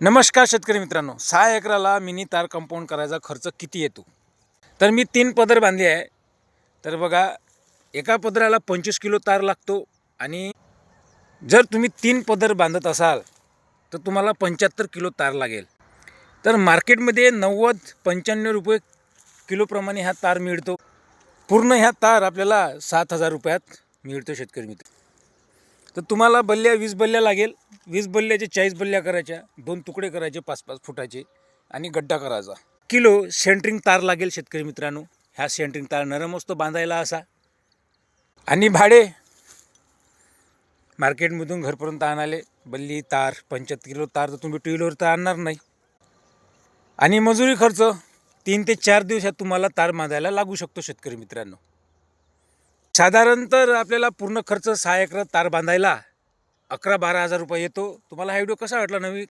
नमस्कार शेतकरी मित्रांनो, 6 एकराला मिनी तार कंपाऊंड करायचा खर्च किती येतो? तर मी 3 पदर बांधले आहे. तर बघा, एका पदराला 25 किलो तार लागतो आणि जर तुम्ही 3 पदर बांधत असाल तर तुम्हाला 75 किलो तार लागेल. तर मार्केटमध्ये 90-95 रुपये किलोप्रमाणे हा तार मिळतो. पूर्ण ह्या तार आपल्याला 7,000 रुपयात मिळतो शेतकरी मित्र. तर तुम्हाला बल्ल्या 20 बल्ल्या लागेल. 20 बल्ल्याचे 40 बल्ल्या करायच्या, 2 तुकडे करायचे 5-5 फुटाचे आणि गड्डा करायचा. किलो सेंटरिंग तार लागेल शेतकरी मित्रांनो. ह्या सेंटरिंग तार नरम असतो बांधायला असा. आणि भाडे मार्केटमधून घरपर्यंत आणाले बल्ली तार 75 किलो तार तर तुम्ही टू व्हीलर तर आणणार नाही. आणि मजुरी खर्च 3 ते 4 दिवसात तुम्हाला तार बांधायला लागू शकतो शेतकरी मित्रांनो. साधारण तर आपल्याला पूर्ण खर्च 6 एकर तार बांधायला 11-12 हजार रुपये येतो. तुम्हाला हा व्हिडिओ कसा वाटला? नवीन